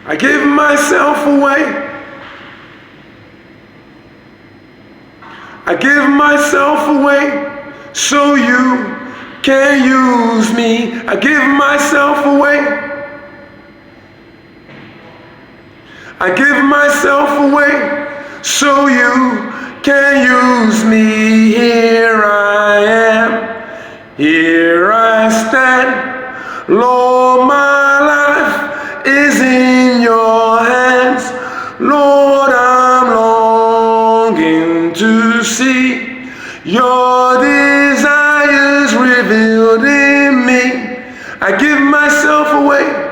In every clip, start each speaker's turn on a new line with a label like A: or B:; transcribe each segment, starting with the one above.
A: I give myself away. I give myself away so you can use me. I give myself away. I give myself away so you can use me. Here I am, here I stand. Lord, my life is in your hands. Lord, I'm longing to see your desires revealed in me. I give myself away.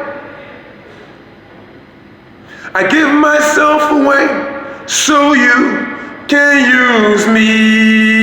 A: I give myself away so you can use me.